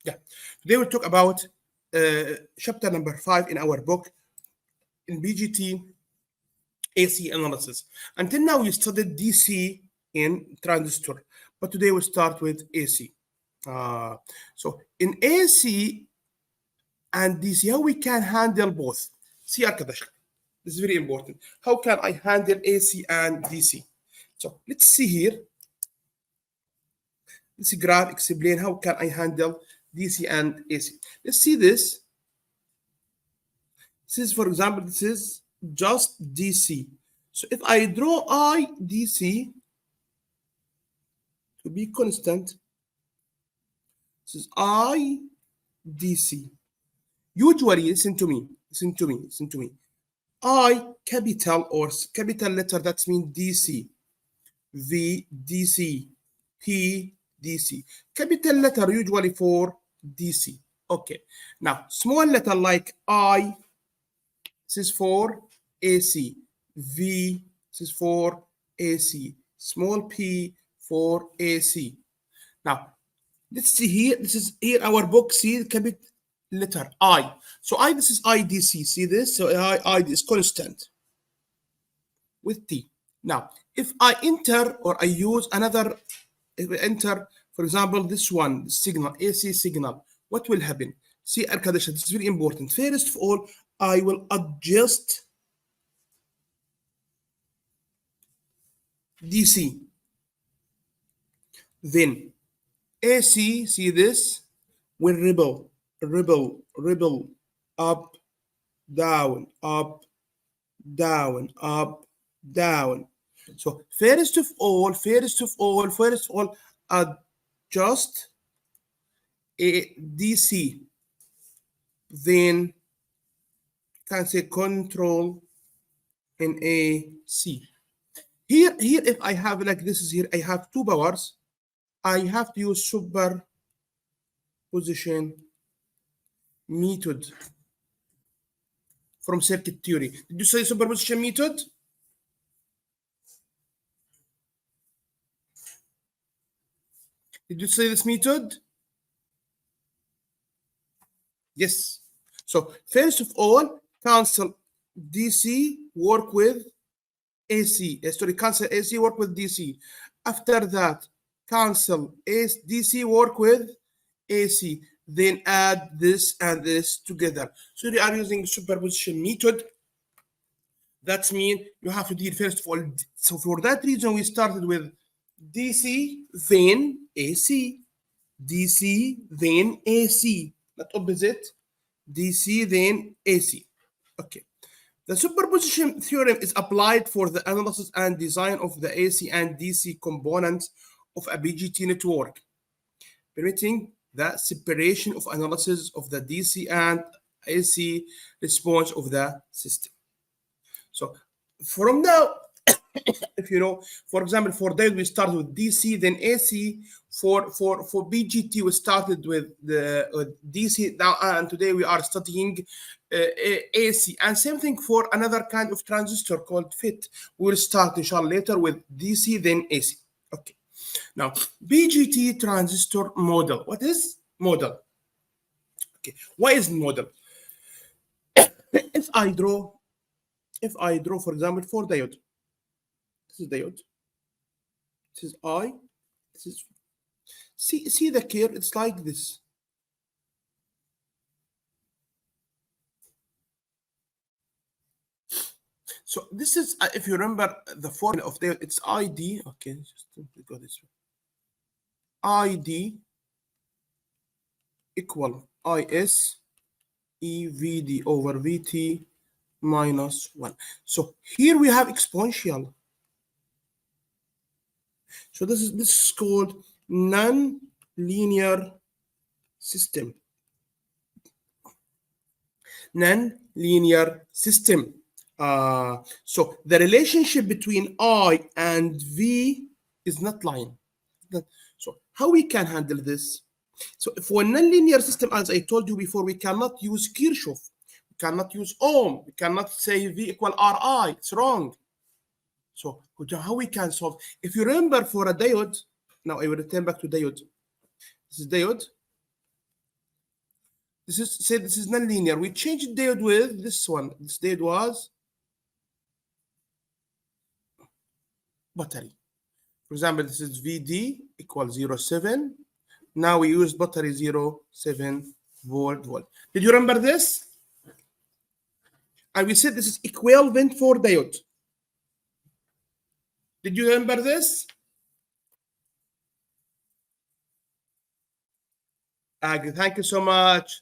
Yeah. Today we'll talk about chapter number 5 in our book in BGT AC analysis. Until now, we studied DC in transistor, but today we'll start with AC. So in AC and DC, how we can handle both. See, Arkadaşlar, this is very important. How can I handle AC and DC? So let's see here. This graph explain how can I handle DC and AC. Let's see this. This is, for example, this is just DC. So if I draw I DC to be constant, this is I DC. Usually, listen to me. I capital or capital letter, that means DC. V DC. P DC. Capital letter usually for DC. Okay. Now, small letter like I, this is for AC. V, this is for AC. Small p for AC. Now, let's see here. This is here our book. See capital letter I. So I, this is IDC. See this? So I is constant with T. Now, if I enter or I use another, if I enter, for example, this one, signal, AC signal, what will happen? See, Arkadaşlar, this is very important. First of all, I will adjust DC. Then AC, see this, will rebel, up, down, down. So first of all, adjust a DC. Then can say control in AC. Here, if I have like this is here, I have two powers. I have to use superposition method from circuit theory. Did you say superposition method? Did you say this method? Yes. So first of all, cancel DC, work with AC. Cancel AC, work with DC. After that, cancel DC, work with AC. Then add this and this together. So they are using superposition method. That means you have to deal first of all. So for that reason, we started with DC, then AC. DC, then AC. Not opposite. DC, then AC. Okay. The superposition theorem is applied for the analysis and design of the AC and DC components of a BGT network, permitting the separation of analysis of the DC and AC response of the system. So from now, if you know, for example, for diode we started with DC, then AC. For BGT we started with the DC now, and today we are studying AC. And same thing for another kind of transistor called FIT. We'll start inshallah later with DC, then AC. Okay. Now BGT transistor model. What is model? Okay. What is model? If I draw, for example, for diode. This is diode. This is I. This is see the curve. It's like this. So this is if you remember the formula of diode. It's ID. Okay, just go this way. ID equal IS EVD over VT minus 1. So here we have exponential. So this is called non-linear system. Non-linear system. So the relationship between I and V is not line. So how we can handle this? So for a non-linear system, as I told you before, we cannot use Kirchhoff. We cannot use Ohm. We cannot say V equal Ri. It's wrong. So how we can solve? If you remember for a diode, now I will return back to diode. This is diode. This is non-linear. We changed diode with this one. This diode was battery. For example, this is VD equals 0.7. Now we use battery 0.7 volt. Did you remember this? And we said this is equivalent for diode. Did you remember this? Thank you so much.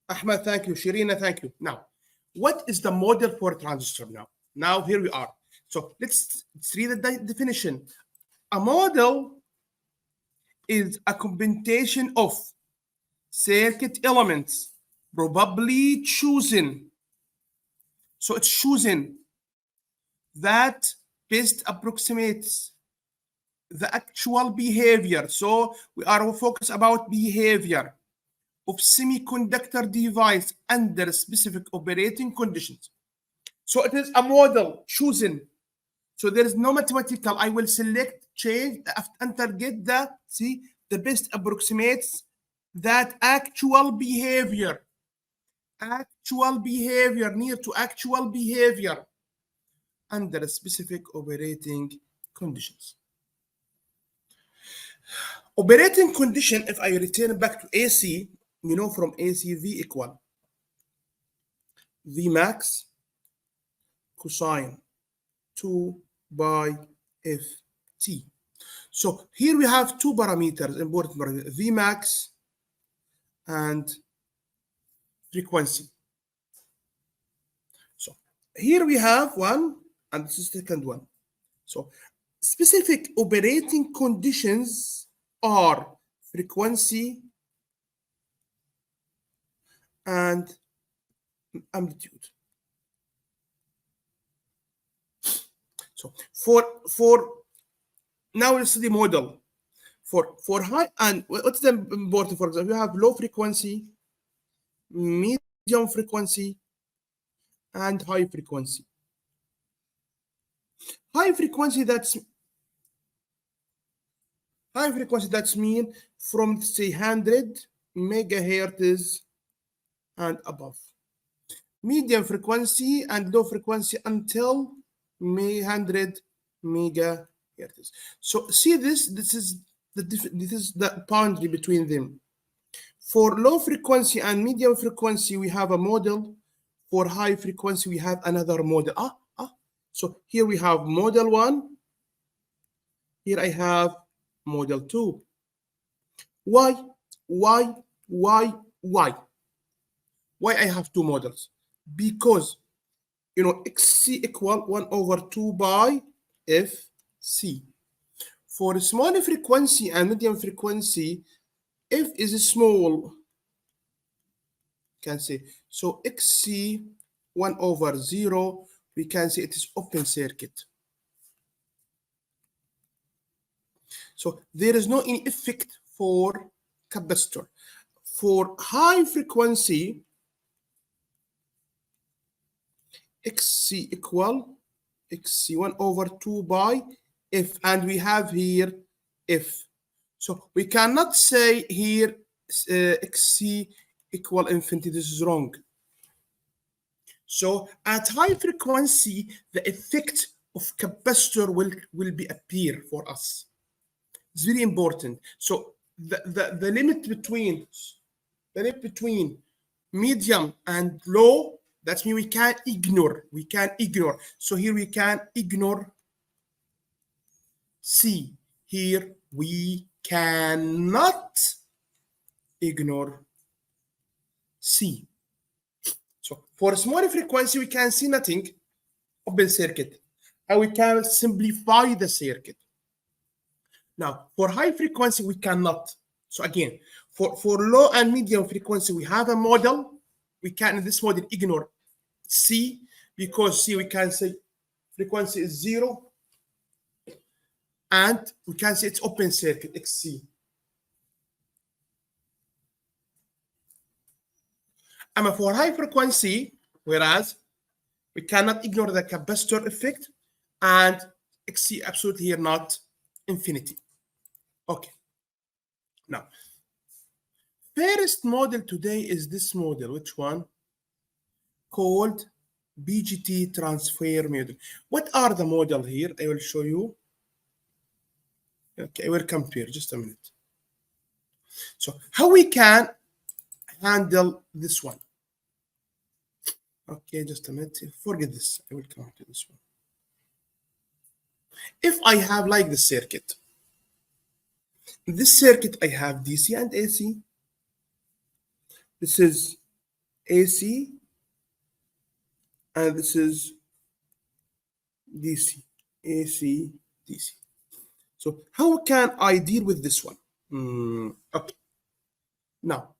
Ahmed, thank you. Shirina, thank you. Now, what is the model for a transistor now? Now, here we are. So let's read the definition. A model is a combination of circuit elements, probably chosen. So it's chosen that best approximates the actual behavior. So we are focused about behavior of semiconductor device under specific operating conditions. So it is a model chosen. So there is no mathematical. I will select, change, enter, get the best approximates that actual behavior near to actual behavior under specific operating conditions. Operating condition, if I return back to AC, you know from AC V equal V max cosine 2 by Ft. So here we have two parameters, important parameters, V max and frequency. So here we have one, and this is the second one. So specific operating conditions are frequency and amplitude. So for now let's see the model. For high, and what's the important? For example, you have low frequency, medium frequency, and high frequency. High frequency that's mean from say 100 megahertz and above. Medium frequency and low frequency until 100 megahertz. So see this is the boundary between them. For low frequency and medium frequency, we have a model. For high frequency, we have another model. So here we have model 1. Here I have model 2. Why I have two models? Because XC equal 1 over 2 by FC. For small frequency and medium frequency, F is small, can say. So XC 1 over 0, we can say it is open circuit. So there is no any effect for capacitor. For high frequency, XC equal XC 1 over 2 by F, and we have here F. So we cannot say here XC equal infinity. This is wrong. So at high frequency, the effect of capacitor will be appear for us. It's very important. So the limit between medium and low, that means we can ignore. So here we can ignore C. Here we cannot ignore C. So for small frequency, we can see nothing, open circuit, and we can simplify the circuit. Now, for high frequency, we cannot. So again, for low and medium frequency, we have a model. We can, in this model, ignore C, because C, we can say frequency is 0, and we can say it's open circuit, XC. And for high frequency, whereas we cannot ignore the capacitor effect, and XC absolutely here not infinity. Okay. Now, first model today is this model. Which one? Called BGT transfer model. What are the model here? I will show you. Okay, I will compare. Just a minute. So how we can handle this one? Okay, just a minute. Forget this. I will come to this one. If I have like the circuit, in this circuit I have DC and AC. This is AC and this is DC. AC, DC. So how can I deal with this one? Okay. Now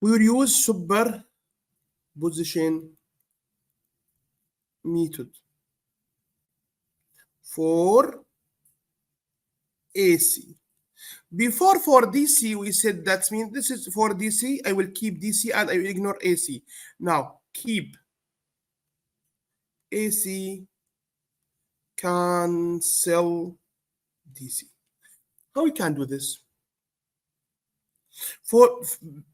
we will use superposition method for AC. Before for DC, we said that means this is for DC. I will keep DC and I will ignore AC. Now keep AC, cancel DC. How we can do this?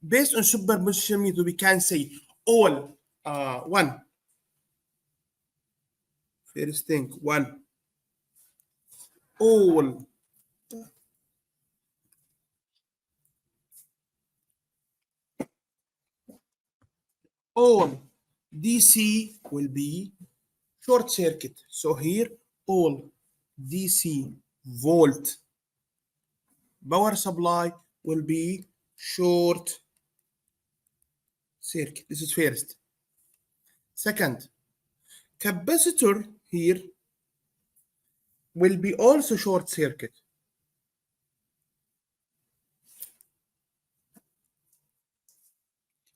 Based on superposition method, we can say all one. First thing, one. All DC will be short circuit. So here all DC volt power supply will be short circuit. This is first. Second, capacitor here will be also short circuit.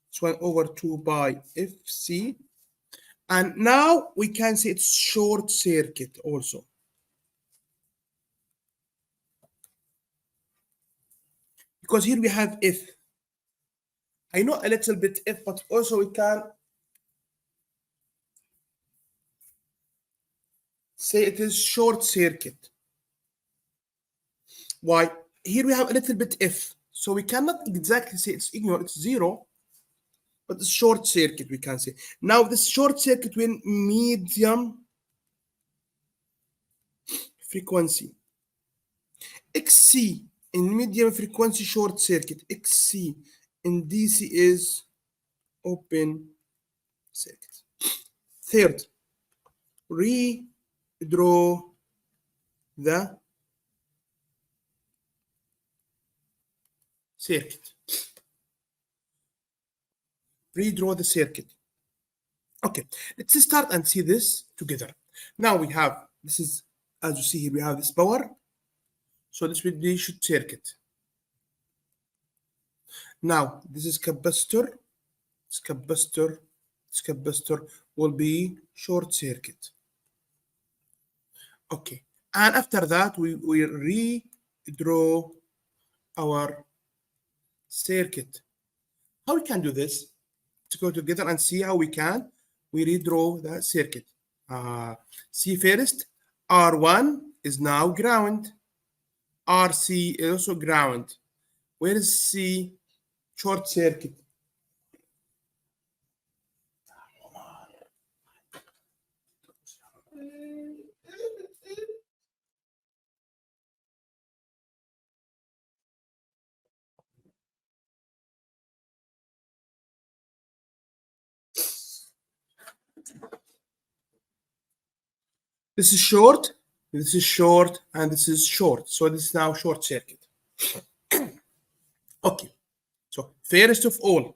It's 1/2 by FC. And now we can say it's short circuit also. Because here we have F. I know a little bit F, but also we can say it is short circuit. Why? Here we have a little bit F. So we cannot exactly say it's ignore, it's zero, but it's short circuit, we can say. Now this short circuit will medium frequency. XC in medium frequency short circuit. XC in DC is open circuit. Third, redraw the circuit. Redraw the circuit. Okay, let's start and see this together. Now we have, this is, as you see here, we have this power. So this will be short circuit. Now this is capacitor. This capacitor will be short circuit. Okay, and after that we redraw our circuit. How we can do this? To go together and see how we redraw the circuit. See first, R1 is now ground. RC is also ground. Where is C? Short circuit. This is short, this is short, and this is short. So this is now short circuit. Okay. So first of all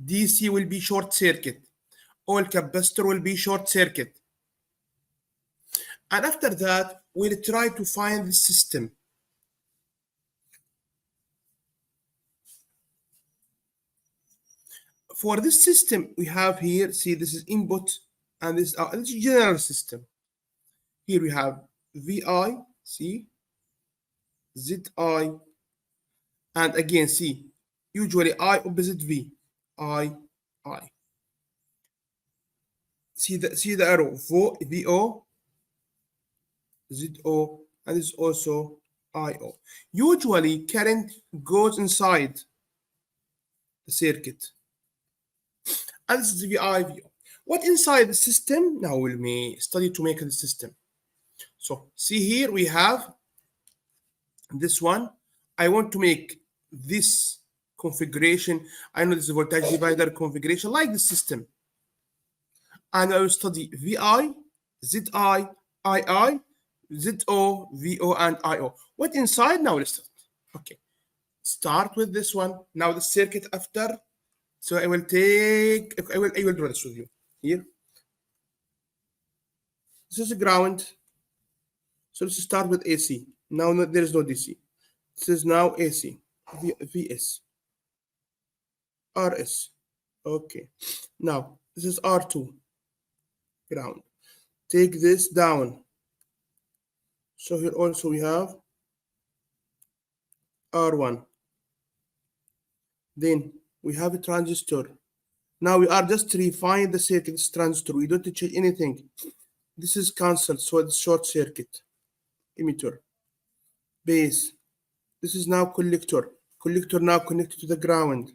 DC will be short circuit. All capacitor will be short circuit. And after that, we'll try to find the system. For this system, we have here, see, this is input, and this is general system. Here we have VI, see, ZI, and again, see, usually I opposite V, I. See the arrow, VO, ZO, and this is also IO. Usually current goes inside the circuit. And this is the VI VO. What inside the system? Now we'll study to make the system. So see here we have this one. I want to make this configuration. I know this is a voltage divider configuration like the system. And I will study VI, ZI, II, ZO, VO, and IO. What inside? Now let's start. Okay. Start with this one. Now the circuit after. So I will draw this with you here. This is a ground. So let's start with AC. Now there is no DC. This is now AC. VS. RS. Okay. Now this is R2. Ground. Take this down. So here also we have R1. Then we have a transistor. Now we are just refining the circuit. This transistor. We don't change anything. This is cancelled, so it's short circuit. Emitter. Base. This is now collector. Collector now connected to the ground.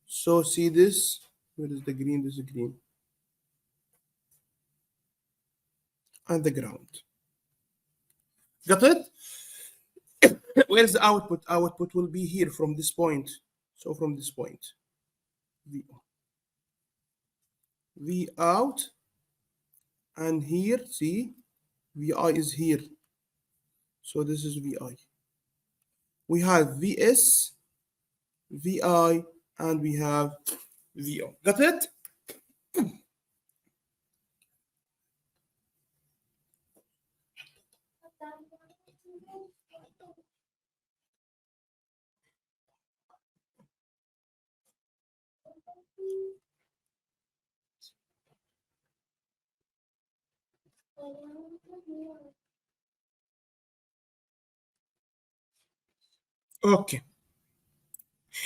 So see this. Where is the green? This is green. And the ground. Got it? Where is the output? Output will be here from this point. So from this point. V out. And here, see, VI is here. So this is VI. We have VS, VI, and we have VO. Got it? Okay.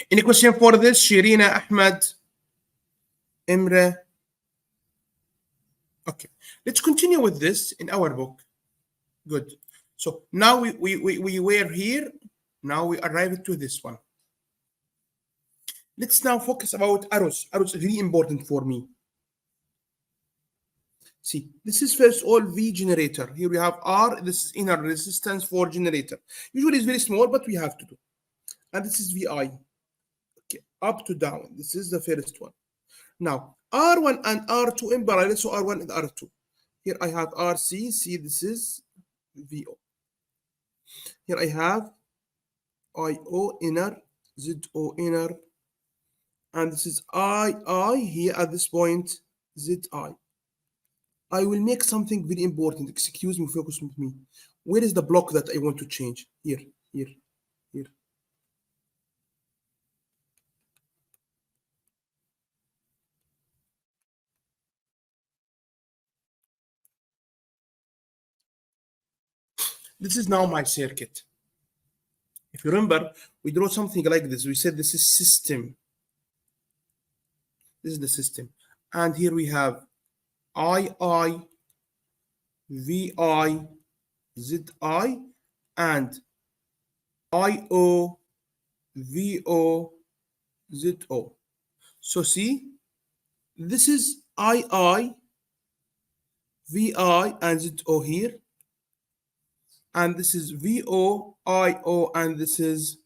Any question for this? Shirina, Ahmed, Imre? Okay. Let's continue with this in our book. Good. So now we were here. Now we arrived to this one. Let's now focus about arrows. Arrows is really important for me. See, this is first all V generator. Here we have R. This is inner resistance for generator. Usually it's very small, but we have to do. And this is VI. Okay, up to down. This is the first one. Now, R1 and R2 in parallel, so R1 and R2. Here I have RC. See, this is VO. Here I have IO inner, ZO inner, and this is II here at this point, ZI. I will make something very important. Excuse me, focus with me. Where is the block that I want to change? Here, here, here. This is now my circuit. If you remember, we draw something like this. We said this is system. This is the system. And here we have II, VI, ZI, and IO, VO, ZO. So see, this is II, VI, and ZO here. And this is VO, IO, and this is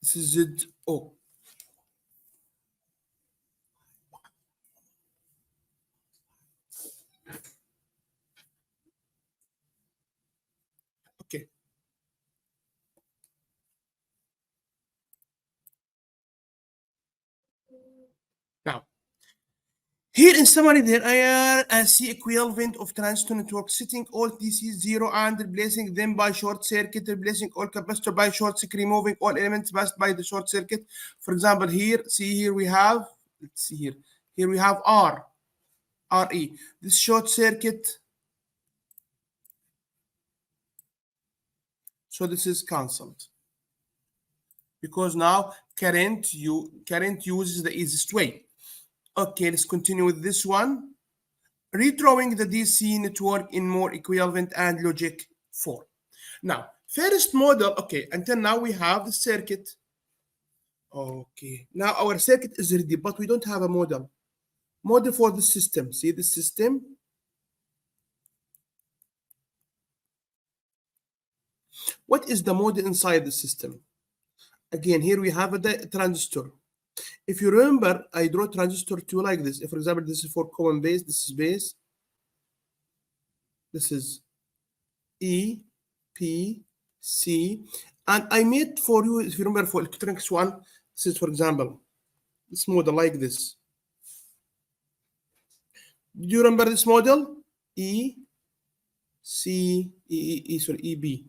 ZO. Okay. Now, here in summary, there are a C equivalent of transistor network, setting all DC 0 and replacing them by short circuit, replacing all capacitor by short circuit, removing all elements passed by the short circuit. For example, here, see here we have, let's see here. Here we have RE. This short circuit. So this is cancelled. Because now current uses the easiest way. Okay, let's continue with this one. redrawing the DC network in more equivalent and logic form. Now, first model, okay, until now we have the circuit. Okay, now our circuit is ready, but we don't have a model. Model for the system. See the system? What is the model inside the system? Again, here we have a transistor. If you remember, I draw transistor 2 like this. If, for example, this is for common base, this is base. This is E, P, C. And I made for you, if you remember, for electronics 1, this is, for example, this model like this. Do you remember this model? E, C, sorry, E, B,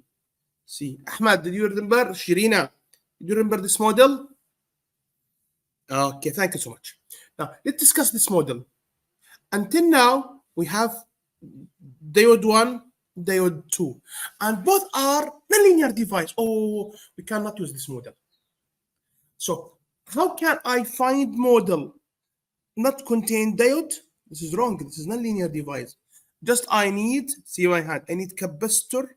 C. Ahmad, did you remember? Shirina, did you remember this model? Okay, thank you so much. Now, let's discuss this model. Until now, we have diode 1, diode 2, and both are nonlinear device. Oh, we cannot use this model. So how can I find model not contain diode? This is wrong. This is nonlinear device. Just I need, see my hand, I need capacitor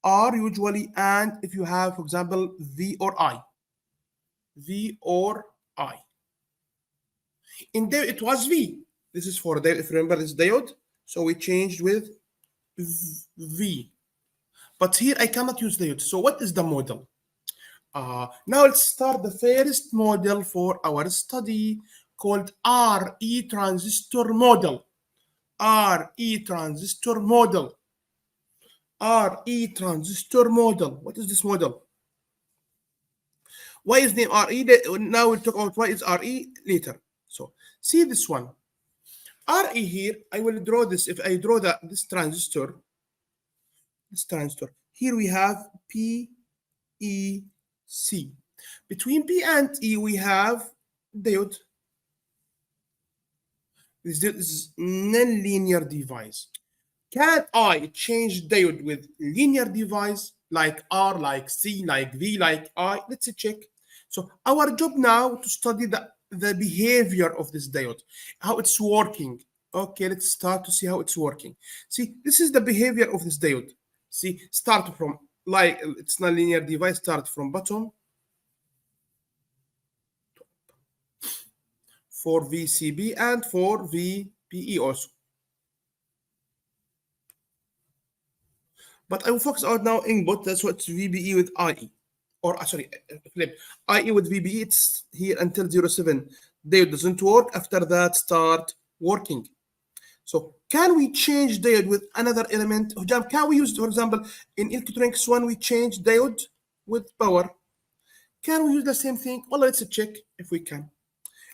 R usually, and if you have, for example, V or I. V or I. In diode, it was V. This is for diode. If you remember this diode, so we changed with V. But here I cannot use diode. So what is the model? Now let's start the first model for our study called RE transistor model. RE transistor model. RE transistor model. What is this model? Why is name RE? Now we'll talk about why is RE later. So see this one. RE here, I will draw this. If I draw this transistor, here we have P, E, C. Between P and E, we have diode. This is non-linear device. Can I change diode with linear device like R, like C, like V, like I? Let's check. So our job now to study the behavior of this diode, how it's working. Okay, let's start to see how it's working. See, this is the behavior of this diode. See, start from, like, it's not linear device, start from bottom for VCB and for VPE also. But I will focus on now input, that's what's VBE with IE. Or, sorry, flip. IE with VBE, it's here until 07. Diode doesn't work, after that start working. So can we change diode with another element? Can we use, for example, in electronics 1, we change diode with power. Can we use the same thing? Well, let's check if we can.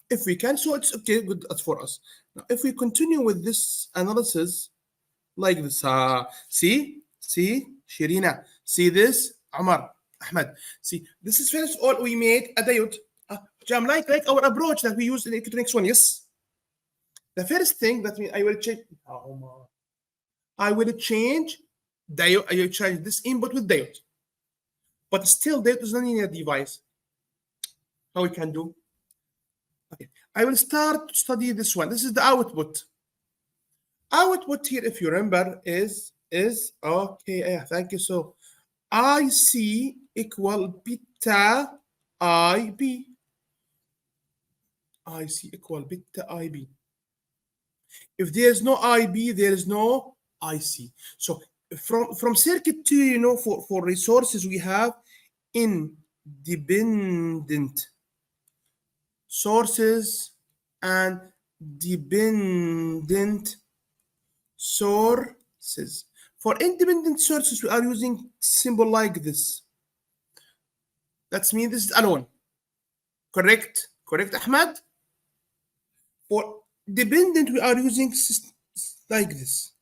If we can, so it's okay, good, that's for us. Now, if we continue with this analysis, like this, see, Shirina, see this, Amar, Ahmed, see, this is first of all, we made a diode. Jam, like our approach that we used in electronics 1, yes? The first thing that I will check, I will change diode, I will change this input with diode. But still, diode is not in a device. How we can do? Okay, I will start to study this one. This is the output. Output here, if you remember, is okay. Yeah, thank you. So IC equal beta IB. IC equal beta IB. If there is no IB, there is no IC. So from circuit 2, you know, for resources, we have independent sources and dependent sources. For independent sources, we are using symbol like this. That means this is alone. Correct, Ahmed? For dependent, we are using like this.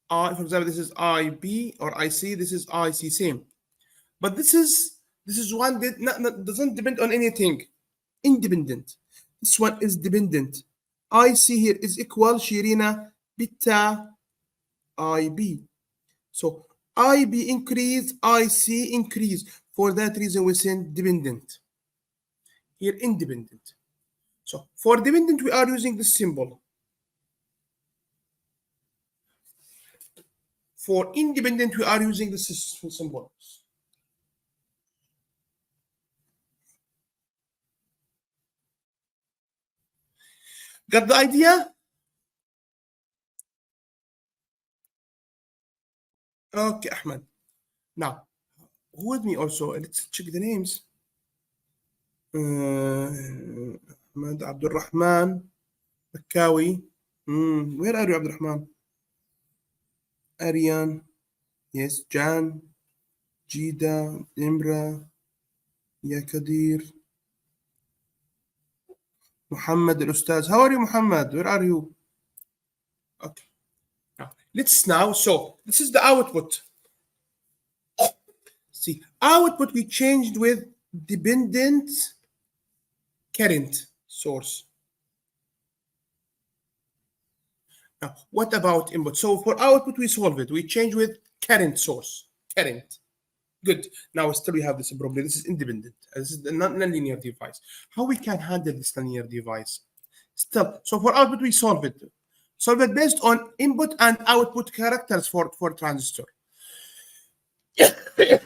For example, this is IB or IC. This is IC, same. But this is one that doesn't depend on anything. Independent. This one is dependent. IC here is equal Shirina beta IB. So IB increase, IC increase. For that reason, we send dependent. Here, independent. So for dependent, we are using this symbol. For independent, we are using this symbol. Got the idea? Okay, Ahmed. Now, who with me also? Let's check the names. Ahmed, Abdul Rahman, Makawi. Where are you, Abdul Rahman? Aryan. Yes, Jan, Jida, Imra, Yakadir, Muhammad al-Ustaz. How are you, Muhammad? Where are you? Okay. Now, so this is the output. See, output we changed with dependent current source. Now, what about input? So for output, we solve it. We change with current source. Current. Good. Now still we have this problem. This is independent. This is the non-linear device. How we can handle this linear device? Still, so for output, we solve it. Solve it based on input and output characters for transistor.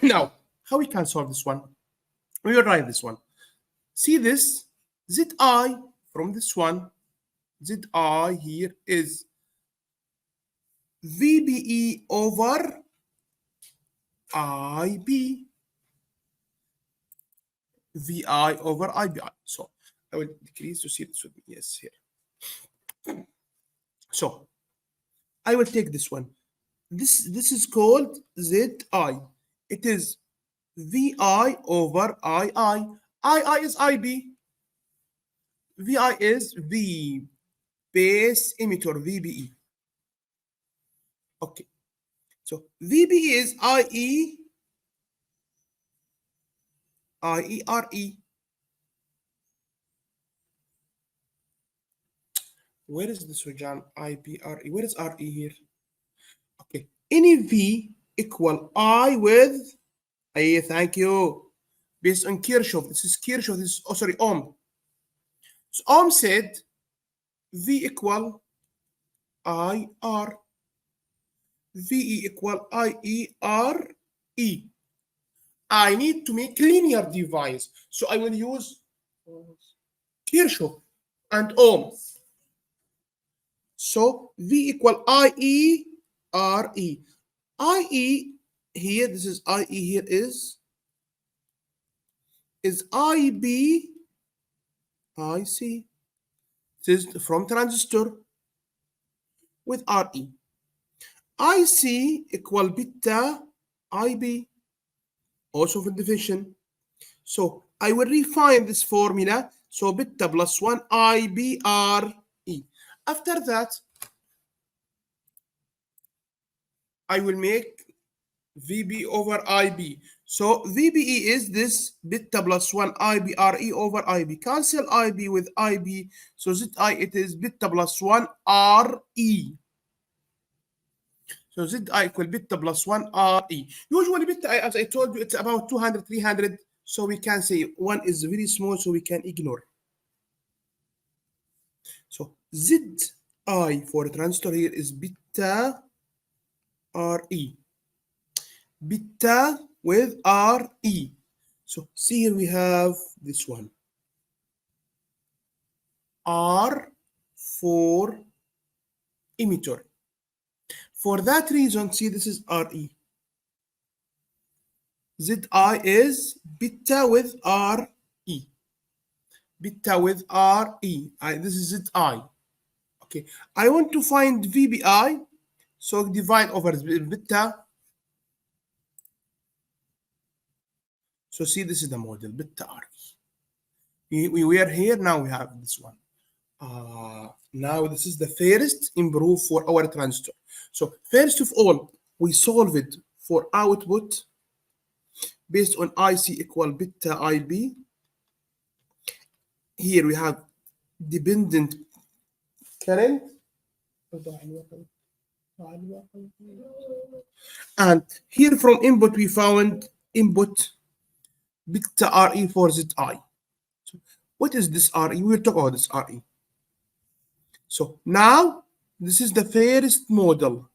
Now, how we can solve this one? We will write this one. See this? Zi from this one, Zi here is VBE over IB. VI over IBI. So I will decrease to see this with me. Yes, here. So I will take this one. This is called ZI. It is VI over II. II is IB. VI is V base emitter VBE. Okay. So VBE is IE IERE. Where is this, John? IBRE. Where is RE here? Okay. Any V equal I with A. Thank you. Based on Kirchhoff. This is Kirchhoff. This is, oh, sorry, Ohm. So Ohm said V equal IR. VE equal IERE. I need to make linear device. So I will use Kirchhoff and Ohm. So V equal IERE. IE here, this is IE here is IB IC. This is from transistor with RE. IC equal beta IB, also for division. So I will refine this formula. So beta plus 1 IBRE. After that, I will make VB over IB. So VBE is this beta plus 1 IBRE over IB. Cancel IB with IB. So ZI, it is beta plus 1 RE. So ZI equal beta plus 1 RE. Usually beta, as I told you, it's about 200, 300. So we can say 1 is very small, so we can ignore. So ZI for transistor here is beta RE. Beta with RE. So see here we have this one. R for emitter. For that reason, see this is RE. ZI is beta with RE. Beta with RE. This is ZI. Okay. I want to find VBI. So divide over beta. So see, this is the model, beta RE. We are here, now we have this one. Now this is the first improve for our transistor. So first of all, we solve it for output based on IC equal beta IB. Here we have dependent current. And here from input, we found input beta RE for ZI. So What is this RE? We will talk about this RE. So now this is the first model.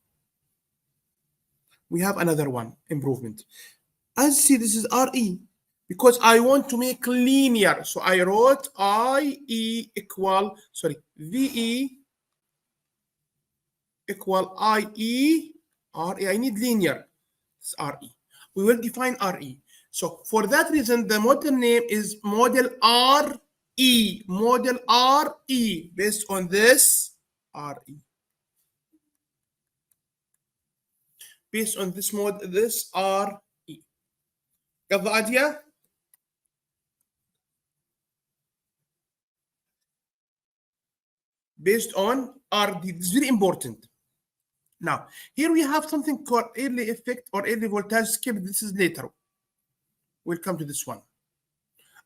We have another one improvement. As you see, this is RE because I want to make linear. So I wrote VE equal IE RE. I need linear. It's RE. We will define RE. So for that reason, the model name is model RE. Model RE based on this RE. Based on this RE. Got the idea? Based on RD. This is very important. Now, here we have something called early effect or early voltage skip. This is later. We'll come to this one.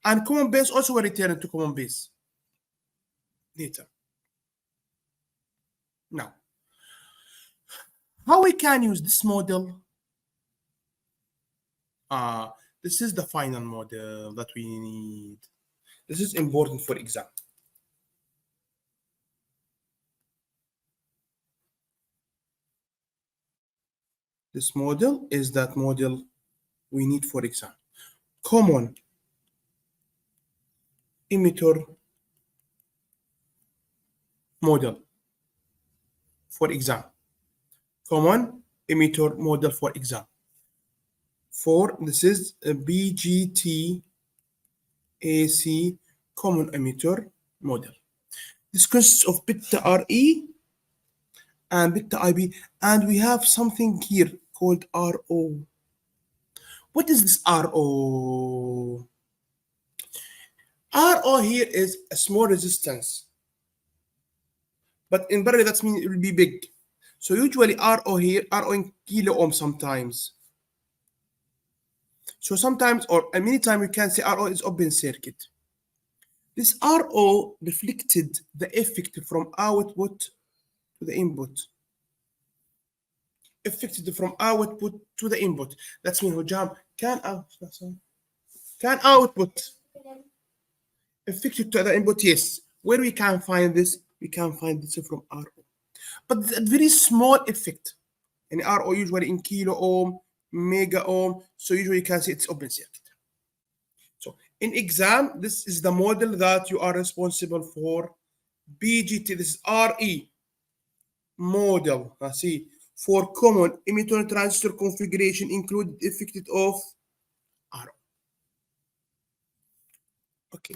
And common base also will return to common base later. Now, how we can use this model? This is the final model that we need. This is important for exam. This model is that model we need for exam. Common emitter model for exam. Common emitter model for exam. This is a BGT AC common emitter model. This consists of beta RE and beta IB, and we have something here called RO. What is this RO? RO here is a small resistance, but in parallel that means it will be big. So usually RO here, RO in kilo ohm sometimes. So sometimes or many times we can say RO is open circuit. This RO reflected the effect from output to the input. Affected from output to the input. That's mean Hujam can output affected to the input. Yes. Where we can find this? We can find this from RO. But it's a very small effect. And RO usually in kilo ohm, mega ohm. So usually you can say it's open circuit. So in exam, this is the model that you are responsible for. BGT, this is RE model. See, for common emitter transistor configuration include effected of RO. Okay.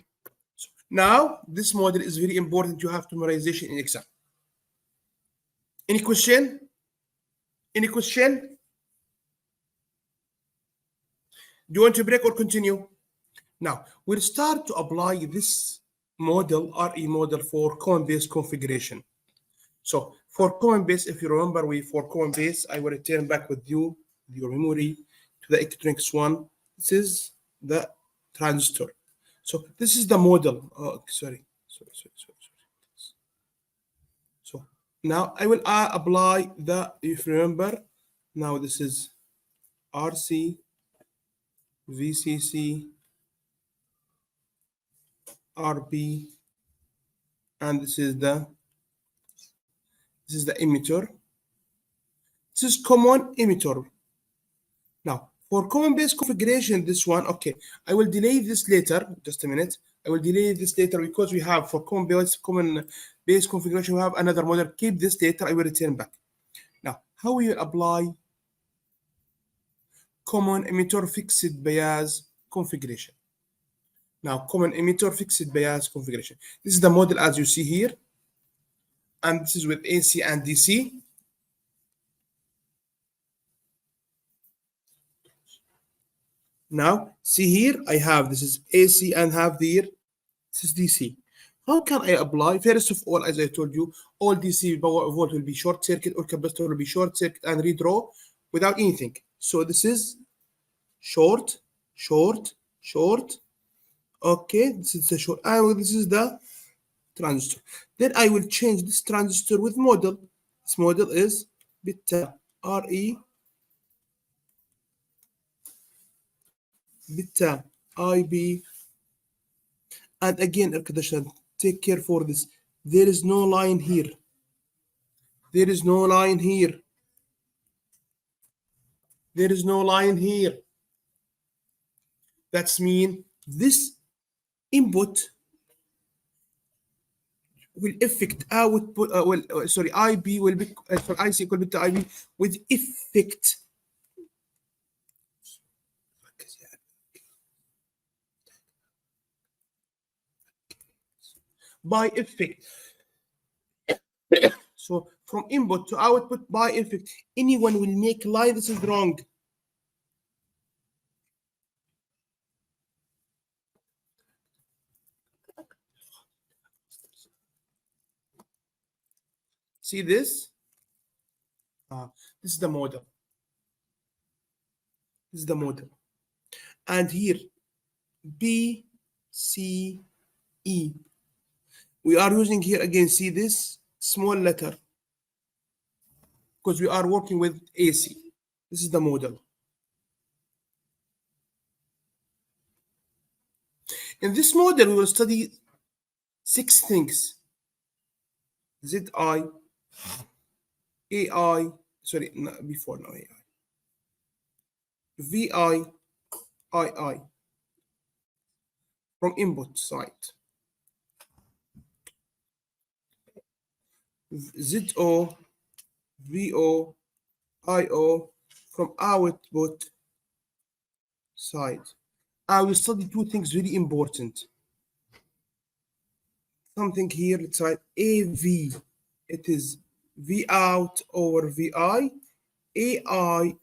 So now this model is very important. You have memorization in exam. Any question? Any question? Do you want to break or continue? Now we'll start to apply this model, RE model for common base configuration. So for common base, if you remember, for common base, I will return back with you your memory to the electronics one. This is the transistor. So this is the model. Sorry. So now I will apply if you remember, now this is RC, VCC, RB, and this is the emitter. This is common emitter. Now, for common base configuration, this one, okay, I will delay this later, just a minute. I will delay this later because we have for common base configuration, we have another model. Keep this later, I will return back. Now, how will you apply common emitter fixed bias configuration? Now, common emitter fixed bias configuration. This is the model as you see here. And this is with AC and DC. Now, see here, I have this is AC and have here, this is DC. How can I apply? First of all, as I told you, all DC power volt will be short circuit or capacitor will be short circuit and redraw without anything. So this is short. Okay, this is the short. This is the transistor. Then I will change this transistor with model. This model is beta RE, beta IB, And again, Arkadaşlar, take care for this. There is no line here. There is no line here. There is no line here. That's mean this input will affect output. Sorry, IB will be for IC equal to IB with effect. By effect. So from input to output by effect. Anyone will make line. This is wrong. See this? This is the model. This is the model. And here, B, C, E. We are using here again, see this small letter, because we are working with AC. This is the model. In this model, we will study 6 things. ZI, AI, sorry, no, before no AI. VI, II from input side. ZO, VO, IO from output side. I will study 2 things very important. Something here, let's write AV. It is V out over VI. AI,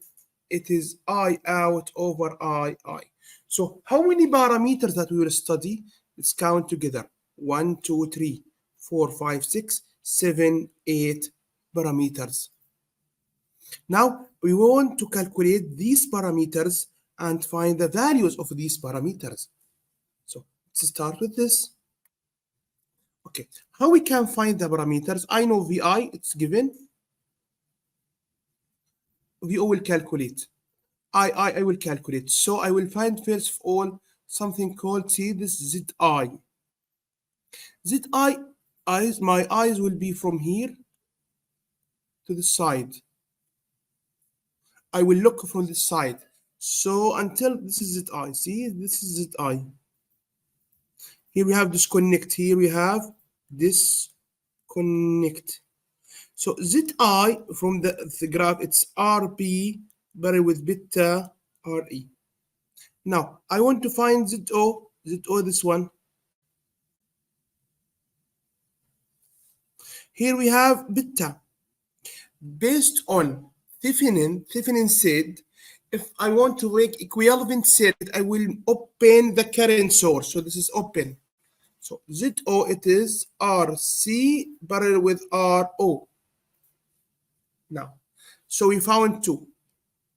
it is I out over II. So how many parameters that we will study? Let's count together. 1, 2, 3, 4, 5, 6, 7, 8 parameters. Now we want to calculate these parameters and find the values of these parameters. So let's start with this. Okay, how we can find the parameters? I know VI, it's given. VO will calculate. I will calculate. So I will find first of all something called, see this ZI. ZI, eyes, my eyes will be from here to the side. I will look from the side. So until this is ZI, see this is ZI. Here we have disconnect. Here we have disconnect. So ZI from the graph, it's RB paired with beta RE. Now I want to find ZO, this one. Here we have beta. Based on Thevenin said, if I want to make equivalent circuit, I will open the current source. So this is open. So ZO, it is RC parallel with RO. Now, so we found 2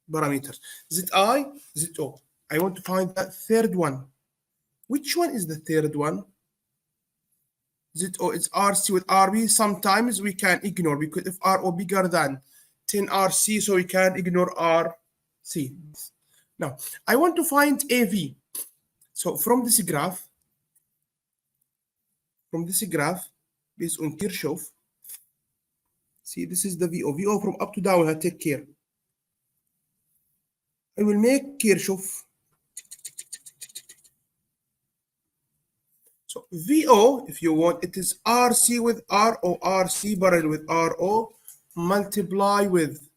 parameters, ZI, ZO. I want to find that third one. Which one is the third one? ZO is RC with RB. Sometimes we can ignore because if RO bigger than 10 RC, so we can ignore RC. Now, I want to find AV. So from this graph, based on Kirchhoff, see, this is the VO. VO from up to down, I take care. I will make Kirchhoff. So VO, if you want, it is RC with RO, RC parallel with RO, multiply with,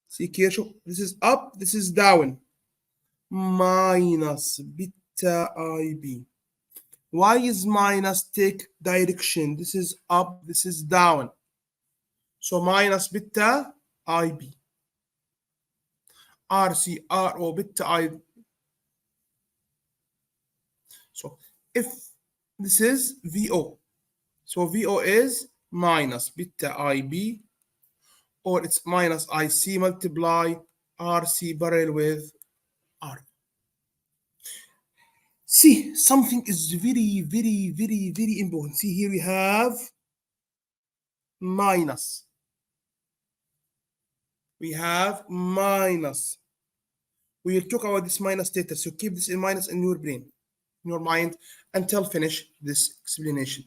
see Kirchhoff, this is up, this is down, minus beta IB. Why is minus take direction? This is up, this is down. So minus beta IB. RC, RO, beta IB. So if this is VO, so VO is minus beta IB, or it's minus IC multiply RC parallel with R. See, something is very, very, very, very important. See, here we have minus. We have minus. We will talk about this minus later, so keep this in minus in your brain, in your mind, until finish this explanation.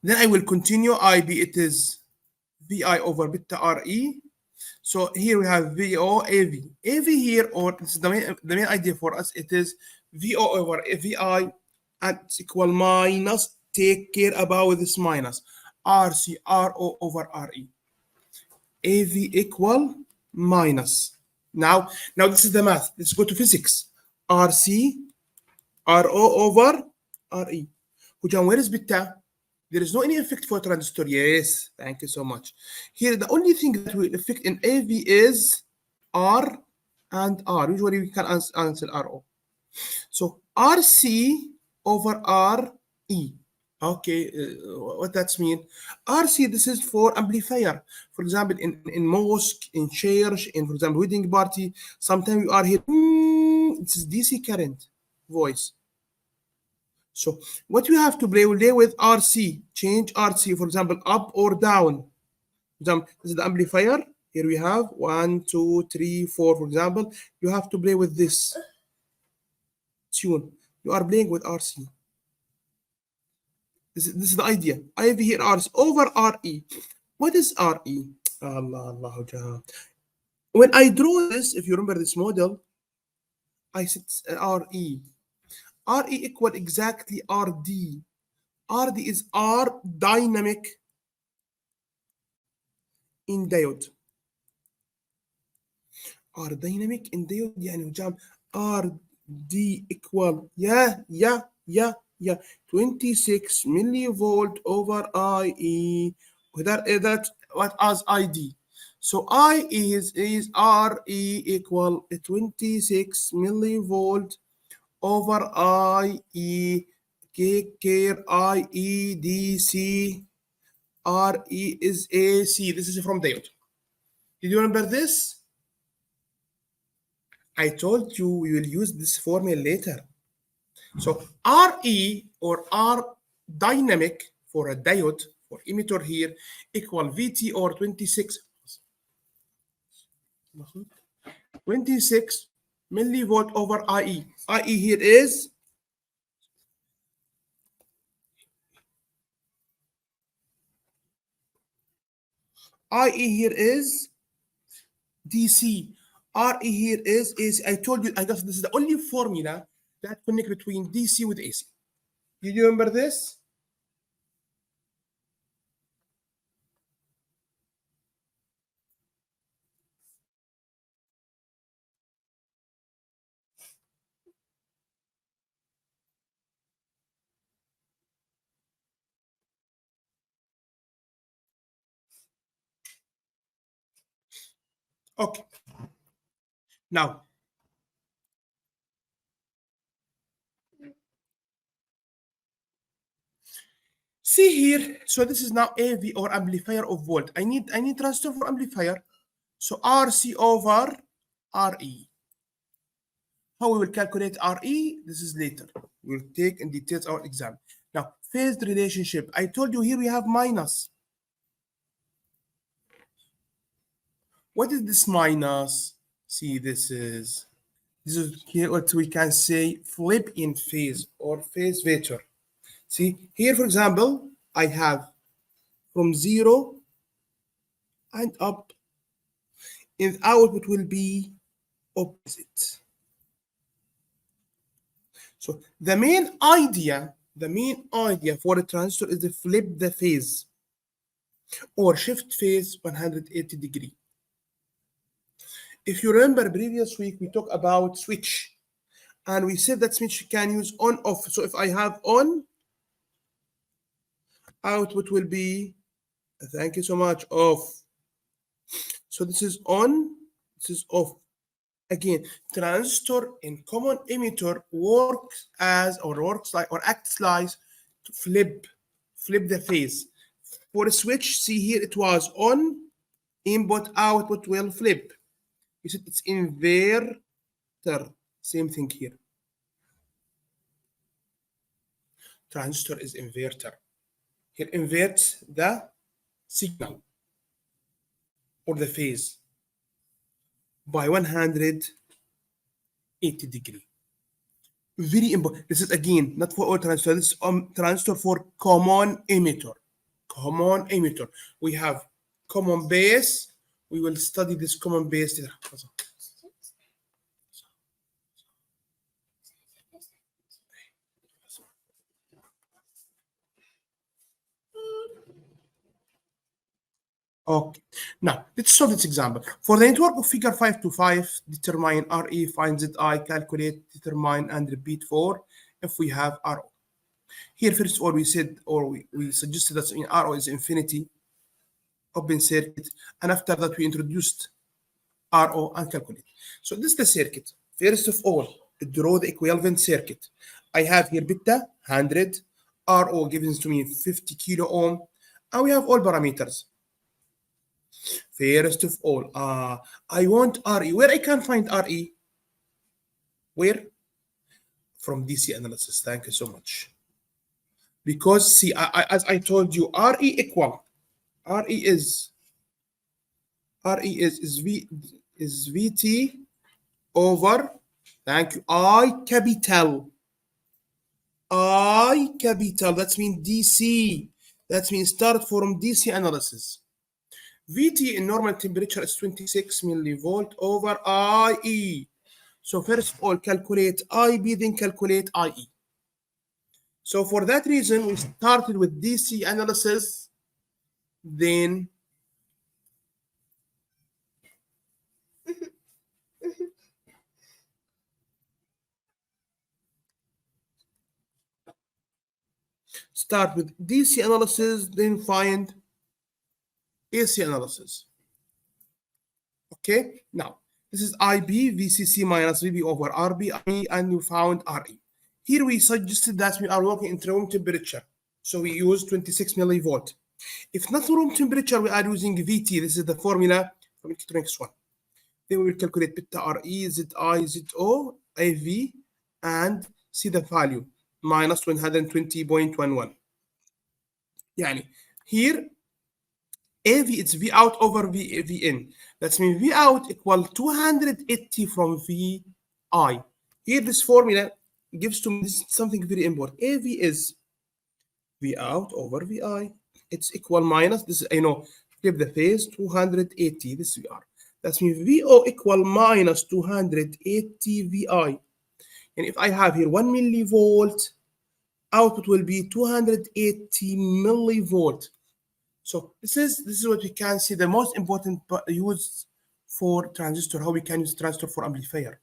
Then I will continue. IB, it is VI over beta RE. So here we have VO AV. AV here, or this is the main idea for us, it is VO over VI, and it's equal minus, take care about this minus, RC RO over RE. AV equal minus. Now this is the math. Let's go to physics. RC RO over RE. Hujan, where is beta? There is no any effect for transistor. Yes, thank you so much. Here, the only thing that will affect in AV is R and R. Usually we can answer RO. So RC over RE. Okay, what that's mean? RC, this is for amplifier. For example, in mosque, in church, in, for example, wedding party, sometimes you are here, this is DC current voice. So what you have to play with RC, change RC, for example, up or down. This is the amplifier. Here we have 1, 2, 3, 4, for example. You have to play with this tune. You are playing with RC. This is the idea. IV here RC over RE. What is RE? Allah. When I draw this, if you remember this model, I said RE. RE equal exactly RD. RD is R dynamic in diode. R dynamic in diode يعني وجام RD equal 26 millivolt over IE. That what as ID. So I is RE equal 26 millivolt over IE. Take care IE DC. RE is AC. This is from diode. Did you remember this? I told you we will use this formula later. So RE or R dynamic for a diode, for emitter here, equal VT or 26 millivolt over IE. IE here is IE here is DC. RE here is AC. I told you, I guess this is the only formula that connect between DC with AC. Did you remember this? Okay. Now, see here. So this is now AV or amplifier of volt. I need transistor for amplifier. So RC over RE. How we will calculate RE? This is later. We'll take in details our exam. Now, phased relationship. I told you here we have minus. What is this minus? See, this is here what we can say flip in phase or phase vector. See, here, for example, I have from 0 and up, and output will be opposite. So the main idea for a transistor is to flip the phase or shift phase 180 degree. If you remember previous week, we talked about switch, and we said that switch can use on off. So if I have on, output will be, thank you so much, off. So this is on, this is off. Again, transistor in common emitter works like or acts like to flip the phase. For a switch, see here it was on, input output will flip. You said it's inverter. Same thing here. Transistor is inverter. Here inverts the signal or the phase by 180 80 degree. Very important. This is again not for all transistor. This is transistor for common emitter. Common emitter. We have common base. We will study this common base. Okay. Now, let's solve this example. For the network of figure 5 to 5, determine RE, find ZI, calculate, determine, and repeat for if we have RO. Here, first of all, we said, or we suggested that in RO is infinity, open circuit, and after that, we introduced RO and calculate. So this is the circuit. First of all, draw the equivalent circuit. I have here beta 100, RO given to me 50 kilo ohm, and we have all parameters. First of all, I want RE. Where I can find RE? Where? From DC analysis. Thank you so much. Because see, as I told you, RE equal. RE is VT over. Thank you. I capital. That means DC. That means start from DC analysis. VT in normal temperature is 26 millivolt over IE. So first of all, calculate IB, then calculate IE. So for that reason, we started with DC analysis, then start with DC analysis, then find AC analysis. Okay, now this is IB, VCC minus VB over RB, and you found RE. Here we suggested that we are working in room temperature. So we use 26 millivolt. If not room temperature, we are using VT. This is the formula from electronics 1. Then we will calculate beta RE, ZI, ZO, AV, and see the value, minus 120.11. Yani, here, AV is V out over V in. That means V out equal 280 from VI. Here, this formula gives to me something very important. AV is V out over VI. It's equal minus, this is, flip the phase, 280, this is VR. That means VO equal minus 280 VI. And if I have here 1 millivolt, output will be 280 millivolt. So this is what we can see, the most important use for transistor, how we can use transistor for amplifier.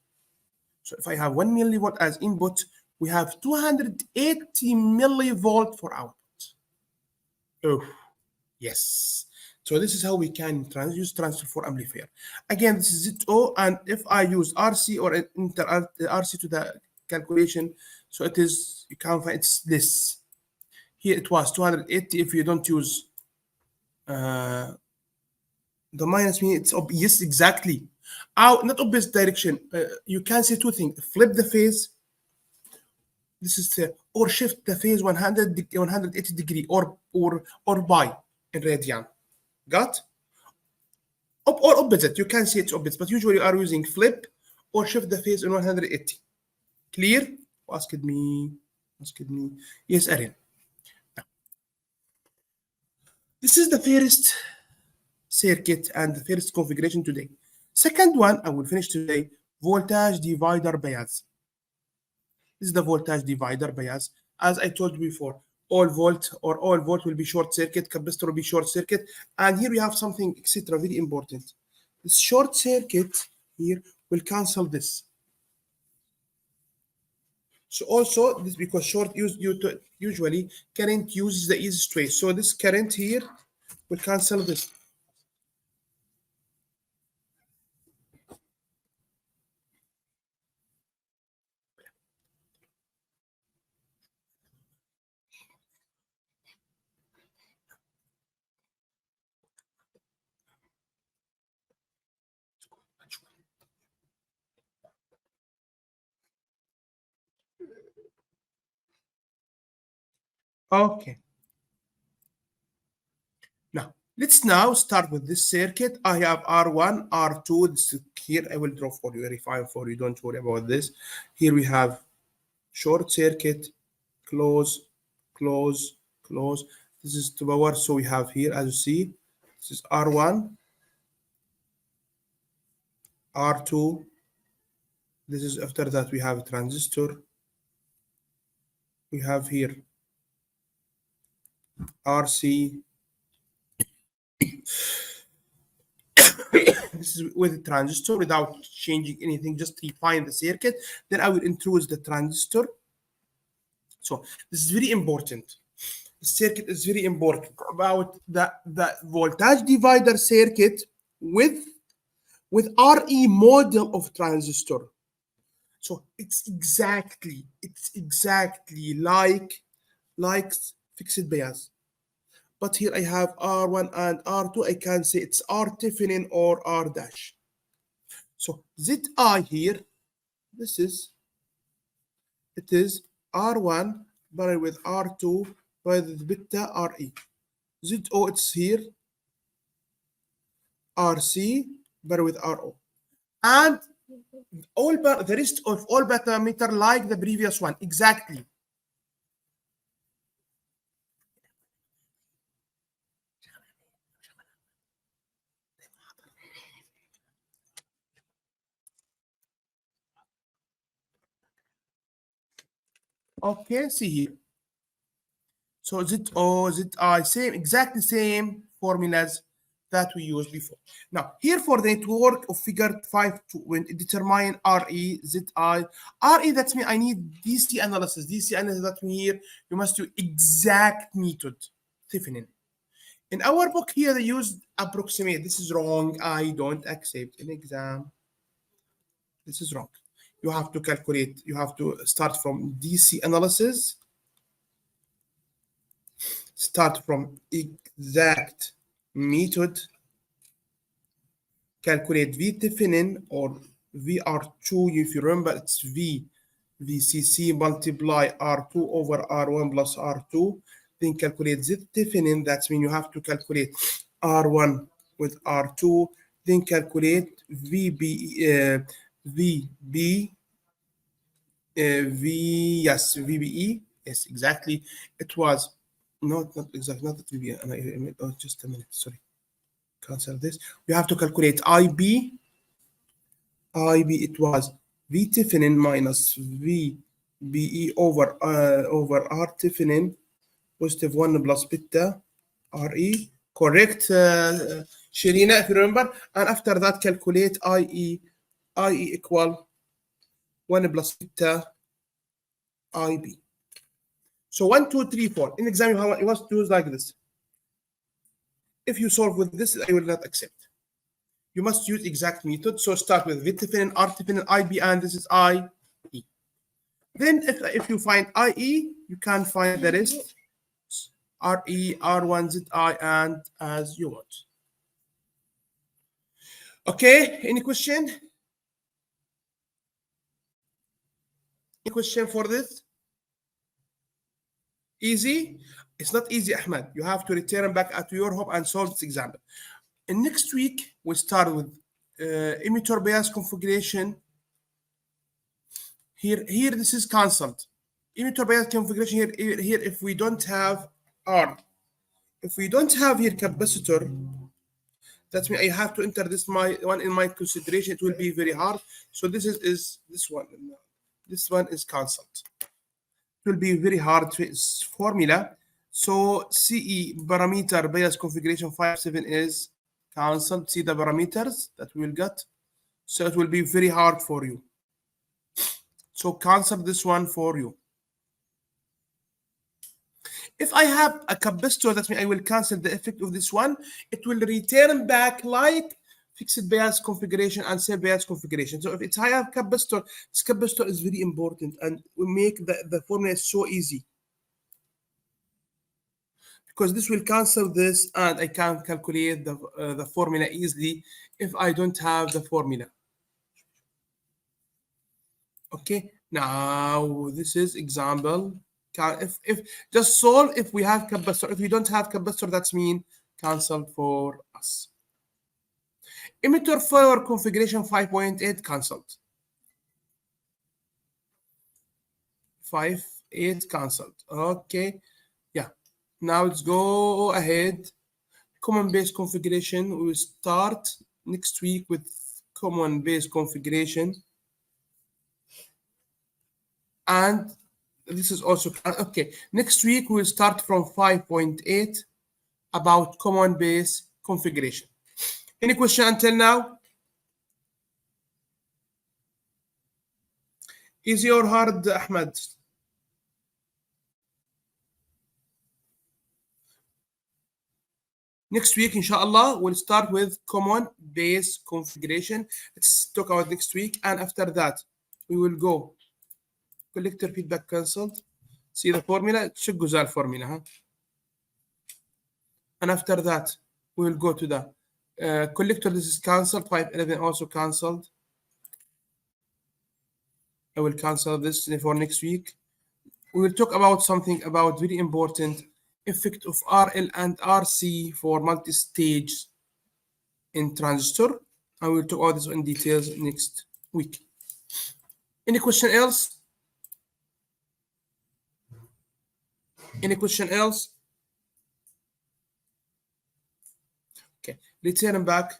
So if I have 1 millivolt as input, we have 280 millivolt for output. Oh, yes. So this is how we can use transistor for amplifier. Again, this is ZO, and if I use RC or enter RC to the calculation, so it is, you can find it's this. Here it was 280. If you don't use the minus mean, it's yes, exactly. Not obvious direction. You can see two things: flip the phase. This is or shift the phase 180 degree, or by in radian. Got? Or opposite. You can see it's opposite, but usually you are using flip or shift the phase in 180. Clear? Asked me. Yes, Erin. This is the first circuit and the first configuration today. Second one, I will finish today, voltage divider bias. This is the voltage divider bias. As I told you before, all volt will be short circuit, capacitor will be short circuit, and here we have something, etc. Very important. This short circuit here will cancel this. So also this, because short usually current uses the easiest way. So this current here will cancel this. Okay. Now Let's now start with this circuit. I have R1, R2. This is here. I will draw for you, refine for you. Don't worry about this. Here we have short circuit, close, close, close. This is to power. So we have here, as you see, this is R1, R2. This is after that we have a transistor. We have here RC. This is with the transistor without changing anything, just refine the circuit. Then I will introduce the transistor. So this is very important. The circuit is very important about the voltage divider circuit with RE model of transistor. So it's exactly like fixed bias. But here I have R1 and R2. I can say it's R Thevenin or R dash. So Zi here, it is R1 parallel with R2 by the beta RE. ZO, it's here, RC parallel with RO. And the rest of all parameter like the previous one, exactly. Okay, see here. So ZO, ZI, same, exactly same formulas that we used before. Now, here for the network of figure 5 to when determine RE, ZI. RE, that means I need DC analysis. DC analysis, that means here you must do exact method, Thevenin. In our book here, they used approximate. This is wrong. I don't accept an exam. This is wrong. You have to calculate. You have to start from DC analysis. Start from exact method. Calculate V Thevenin or VR2. If you remember, it's VCC multiply R2 over R1 plus R2. Then calculate Z Thevenin. That means you have to calculate R1 with R2. Then calculate VBE. VBE. Yes, exactly. It was not exactly, not VBE. Oh, just a minute. Sorry. Cancel this. We have to calculate IB. It was V Thevenin minus VBE over R Thevenin, positive 1 plus beta RE. Correct, Sherina, if you remember. And after that, calculate IE equal 1 plus beta IB. So 1, 2, 3, 4. In exam, you must do like this. If you solve with this, I will not accept. You must use exact method. So start with V Thevenin, R Thevenin, IB, and this is IE. Then if you find IE, you can find the rest, RE, R1, ZI, and as you want. Okay, any question? Any question for this? Easy? It's not easy, Ahmed. You have to return back to your home and solve this example. And next week, we start with emitter bias configuration. Here, this is cancelled. Emitter bias configuration here, if we don't have R, if we don't have here capacitor, that means I have to enter this one in my consideration. It will be very hard. So this is this one. This one is cancelled. It will be very hard formula. So CE parameter bias configuration 57 is cancelled. See the parameters that we will get. So it will be very hard for you. So cancel this one for you. If I have a capacitor, that means I will cancel the effect of this one. It will return back like fixed bias configuration and self bias configuration. So if it's I have capacitor, this capacitor is very important and will make the formula so easy. Because this will cancel this and I can calculate the formula easily if I don't have the formula. Okay, now this is example. If just solve if we have capacitor. If we don't have capacitor, that's mean cancelled for us. Emitter follower configuration 5.8 cancelled. 5.8 cancelled. Okay, yeah. Now let's go ahead. Common base configuration. We will start next week with common base configuration. And this is also okay. Next week we'll start from 5.8 about common base configuration. Any question until now? Easy or hard, Ahmed? Next week, inshallah, we'll start with common base configuration. Let's talk about next week. And after that, we will go collector feedback cancelled. See the formula? شو جزء formula, huh? And after that, we will go to the collector. This is cancelled. 511 also cancelled. I will cancel this for next week. We will talk about something about very important effect of RL and RC for multi-stage in transistor. And we'll talk about this in details next week. Any question else? Any question else? Okay, return back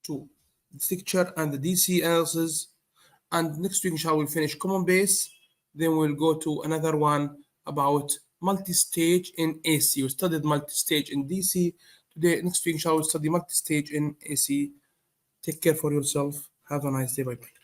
to the lecture and the DC analysis. And next week, inshallah, we'll finish common base. Then we'll go to another one about multi-stage in AC. We studied multi-stage in DC. Today, next week, inshallah, we'll study multi-stage in AC. Take care for yourself. Have a nice day. Bye-bye.